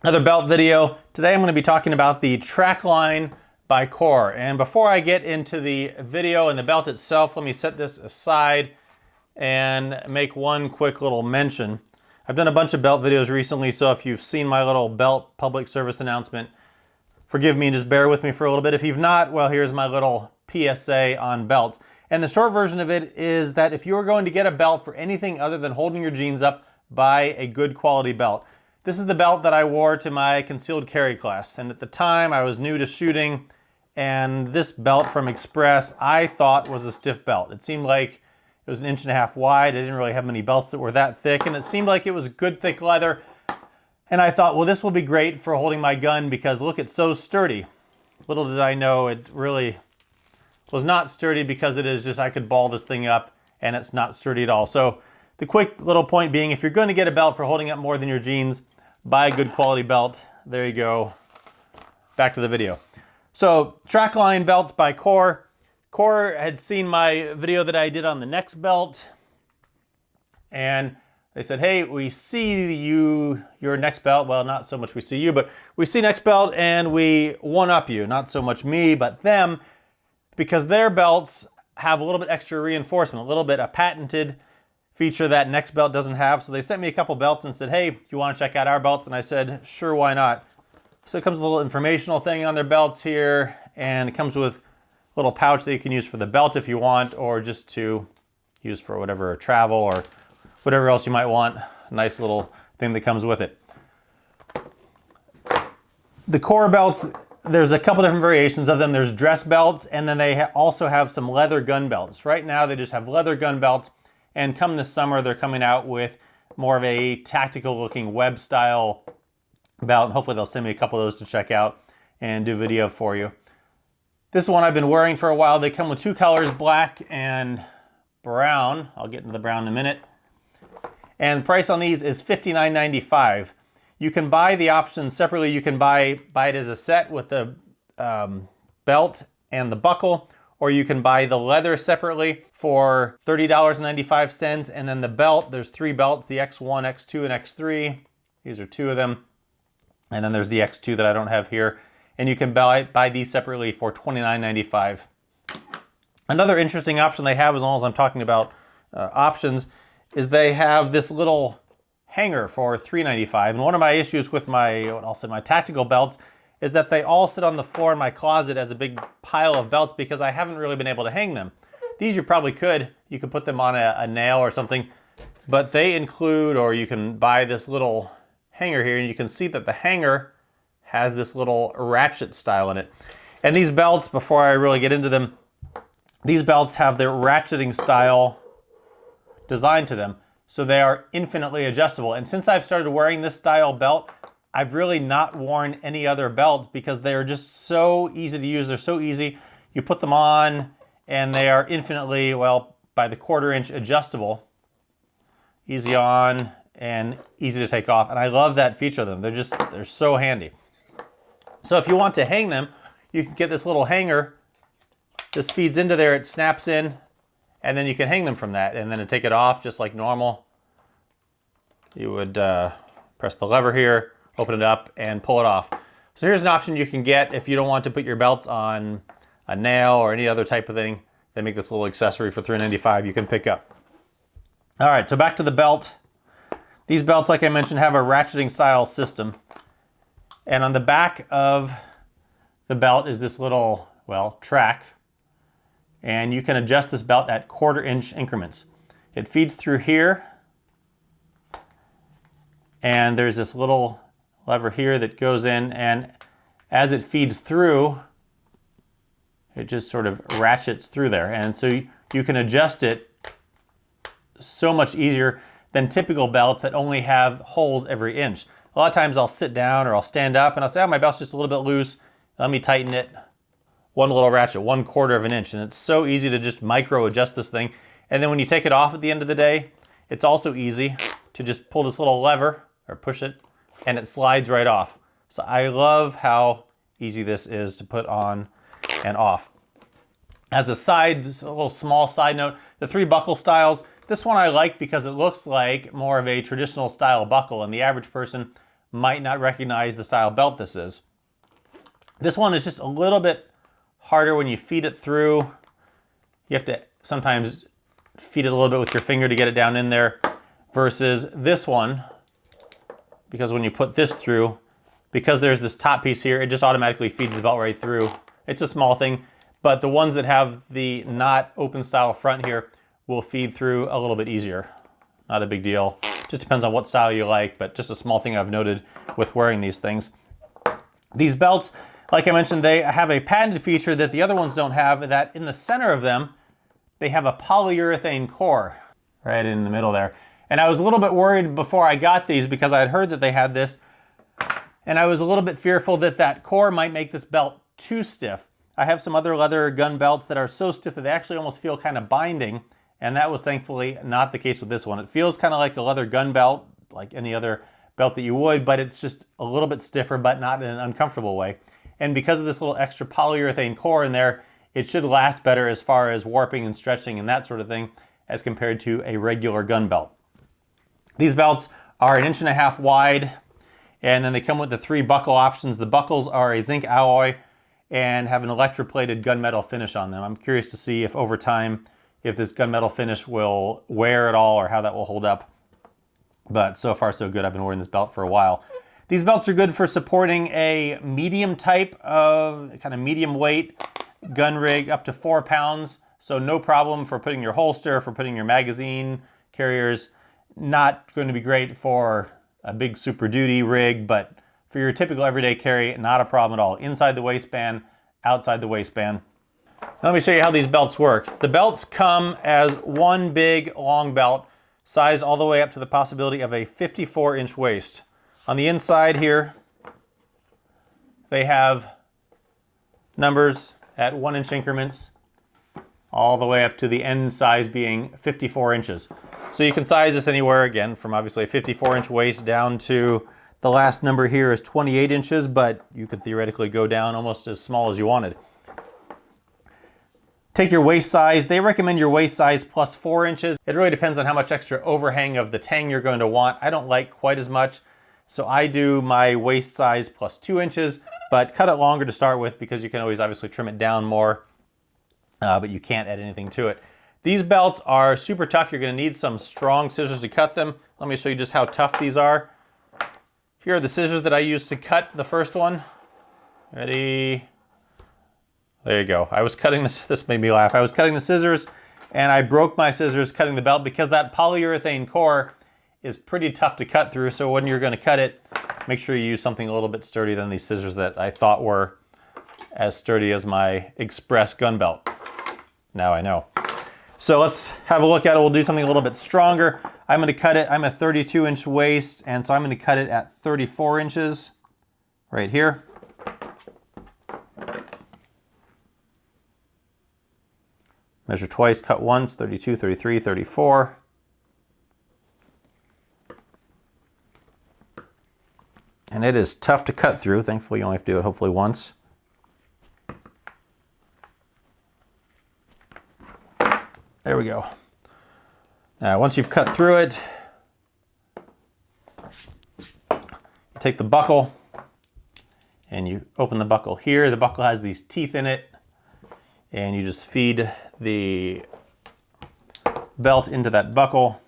Another belt video. Today I'm going to be talking about the Trakline by Kore. And before I get into the video and the belt itself, let me set this aside and make one quick little mention. I've done a bunch of belt videos recently, so if you've seen my little belt public service announcement, forgive me and just bear with me for a little bit. If you've not, well, here's my little PSA on belts. And the short version of it is that if you're going to get a belt for anything other than holding your jeans up, buy a good quality belt. This is the belt that I wore to my concealed carry class. And at the time I was new to shooting, and this belt from Express I thought was a stiff belt. It seemed like it was 1.5 inches wide. I didn't really have many belts that were that thick, and it seemed like it was good thick leather. And I thought, well, this will be great for holding my gun because look, it's so sturdy. Little did I know it really was not sturdy, because it is just, I could ball this thing up and it's not sturdy at all. So the quick little point being, if you're going to get a belt for holding up more than your jeans, buy a good quality belt. There you go. Back to the video. So Trakline belts by Kore. Kore had seen my video that I did on the next belt, and they said, hey, we see you, your next belt. Well, not so much we see you, but we see next belt and we one-up you. Not so much me, but them, because their belts have a little bit extra reinforcement, a little bit a patented feature that next belt doesn't have. So they sent me a couple belts and said, hey, do you want to check out our belts? And I said, sure, why not? So it comes with a little informational thing on their belts here, and it comes with a little pouch that you can use for the belt if you want, or just to use for whatever travel or whatever else you might want. A nice little thing that comes with it. The Kore belts, there's a couple different variations of them. There's dress belts, and then they also have some leather gun belts. Right now they just have leather gun belts, and come this summer they're coming out with more of a tactical looking web style belt, and hopefully they'll send me a couple of those to check out and do video for you. This one I've been wearing for a while. They come with two colors, black and brown. I'll get into the brown in a minute. And the price on these is $59.95. You can buy the options separately. You can buy it as a set with the belt and the buckle, or you can buy the leather separately for $30.95. And then the belt, there's 3 belts, the X1, X2, and X3. These are 2 of them. And then there's the X2 that I don't have here. And you can buy these separately for $29.95. Another interesting option they have, as long as I'm talking about options, is they have this little hanger for $3.95. And one of my issues with my tactical belts is that they all sit on the floor in my closet as a big pile of belts, because I haven't really been able to hang them. These you probably could. You could put them on a nail or something, but they include, or you can buy this little hanger here, and you can see that the hanger has this little ratchet style in it. And these belts, before I really get into them, these belts have their ratcheting style designed to them, so they are infinitely adjustable. And since I've started wearing this style belt, I've really not worn any other belt, because they are just so easy to use. They're so easy. You put them on and they are infinitely, well, by the 1/4 inch adjustable. Easy on and easy to take off. And I love that feature of them. They're so handy. So if you want to hang them, you can get this little hanger. This feeds into there, it snaps in, and then you can hang them from that. And then to take it off just like normal, you would press the lever here, open it up, and pull it off. So here's an option you can get if you don't want to put your belts on a nail or any other type of thing. They make this little accessory for $3.95 you can pick up. All right, so back to the belt. These belts, like I mentioned, have a ratcheting style system. And on the back of the belt is this little, well, track. And you can adjust this belt at 1/4 inch increments. It feeds through here. And there's this little lever here that goes in, and as it feeds through, it just sort of ratchets through there. And so you can adjust it so much easier than typical belts that only have holes every inch. A lot of times I'll sit down or I'll stand up and I'll say, oh, my belt's just a little bit loose. Let me tighten it. One little ratchet, 1/4 inch. And it's so easy to just micro adjust this thing. And then when you take it off at the end of the day, it's also easy to just pull this little lever or push it, and it slides right off. So I love how easy this is to put on and off. As a side, just a little small side note, the 3 buckle styles, this one I like because it looks like more of a traditional style buckle, and the average person might not recognize the style belt this is. This one is just a little bit harder when you feed it through. You have to sometimes feed it a little bit with your finger to get it down in there, versus this one, because when you put this through, because there's this top piece here, it just automatically feeds the belt right through. It's a small thing, but the ones that have the not open style front here will feed through a little bit easier. Not a big deal. Just depends on what style you like, but just a small thing I've noted with wearing these things. These belts, like I mentioned, they have a patented feature that the other ones don't have, that in the center of them, they have a polyurethane core right in the middle there. And I was a little bit worried before I got these because I had heard that they had this, and I was a little bit fearful that that core might make this belt too stiff. I have some other leather gun belts that are so stiff that they actually almost feel kind of binding, and that was thankfully not the case with this one. It feels kind of like a leather gun belt, like any other belt that you would, but it's just a little bit stiffer, but not in an uncomfortable way. And because of this little extra polyurethane core in there, it should last better as far as warping and stretching and that sort of thing as compared to a regular gun belt. These belts are 1.5 inches wide, and then they come with the 3 buckle options. The buckles are a zinc alloy and have an electroplated gunmetal finish on them. I'm curious to see if over time, if this gunmetal finish will wear at all or how that will hold up. But so far so good. I've been wearing this belt for a while. These belts are good for supporting a medium type of, kind of medium weight gun rig up to 4 pounds. So no problem for putting your holster, for putting your magazine carriers. Not going to be great for a big Super Duty rig, but for your typical everyday carry, not a problem at all. Inside the waistband, outside the waistband. Let me show you how these belts work. The belts come as one big long belt, sized all the way up to the possibility of a 54-inch waist. On the inside here, they have numbers at 1-inch increments, all the way up to the end size being 54 inches. So you can size this anywhere, again, from obviously a 54-inch waist down to the last number here is 28 inches, but you could theoretically go down almost as small as you wanted. Take your waist size. They recommend your waist size plus 4 inches. It really depends on how much extra overhang of the tang you're going to want. I don't like quite as much, so I do my waist size plus 2 inches, but cut it longer to start with because you can always obviously trim it down more, but you can't add anything to it. These belts are super tough. You're going to need some strong scissors to cut them. Let me show you just how tough these are. Here are the scissors that I used to cut the first one. Ready? There you go. I was cutting this. This made me laugh. I was cutting the scissors and I broke my scissors cutting the belt because that polyurethane core is pretty tough to cut through. So when you're going to cut it, make sure you use something a little bit sturdier than these scissors that I thought were as sturdy as my Express gun belt. Now I know. So let's have a look at it. We'll do something a little bit stronger. I'm going to cut it. I'm a 32-inch waist, and so I'm going to cut it at 34 inches right here. Measure twice, cut once, 32, 33, 34. And it is tough to cut through. Thankfully, you only have to do it hopefully once. There we go. Now, once you've cut through it, you take the buckle and you open the buckle here. The buckle has these teeth in it, and you just feed the belt into that buckle.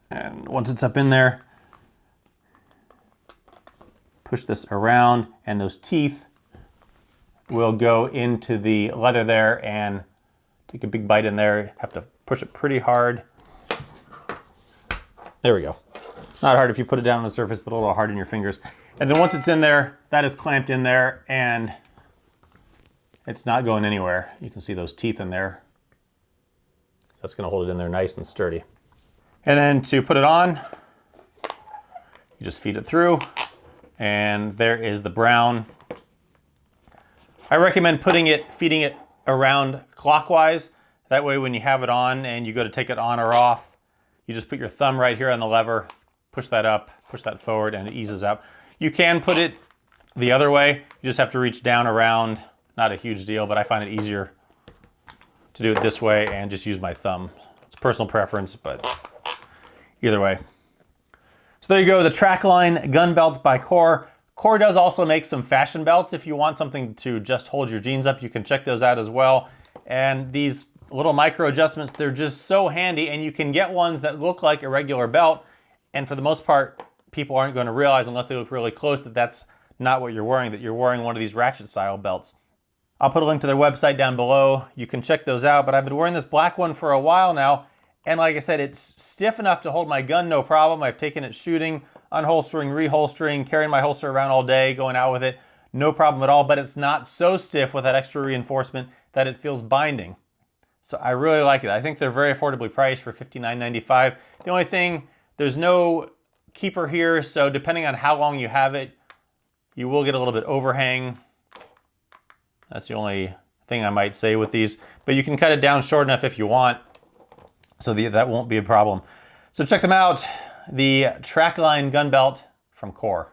And once it's up in there, push this around, and those teeth will go into the leather there and take a big bite in there. Have to push it pretty hard. There we go. Not hard if you put it down on the surface, but a little hard in your fingers. And then once it's in there, that is clamped in there and it's not going anywhere. You can see those teeth in there. That's going to hold it in there nice and sturdy. And then to put it on, you just feed it through, and there is the brown. I recommend feeding it around clockwise. That way when you have it on and you go to take it on or off, you just put your thumb right here on the lever, push that up, push that forward, and it eases up. You can put it the other way. You just have to reach down around not a huge deal, but I find it easier to do it this way and just use my thumb. It's personal preference, but either way. So there you go, the Trakline gun belts by Kore. Kore does also make some fashion belts. If you want something to just hold your jeans up, you can check those out as well. And these little micro adjustments, they're just so handy, and you can get ones that look like a regular belt. And for the most part, people aren't going to realize unless they look really close that that's not what you're wearing, that you're wearing one of these ratchet style belts. I'll put a link to their website down below. You can check those out, but I've been wearing this black one for a while now. And like I said, it's stiff enough to hold my gun, no problem. I've taken it shooting, unholstering, reholstering, carrying my holster around all day, going out with it, no problem at all. But it's not so stiff with that extra reinforcement that it feels binding. So I really like it. I think they're very affordably priced for $59.95. The only thing, there's no keeper here, so depending on how long you have it, you will get a little bit overhang. That's the only thing I might say with these. But you can cut it down short enough if you want, so that won't be a problem. So check them out, the Trakline gun belt from Kore.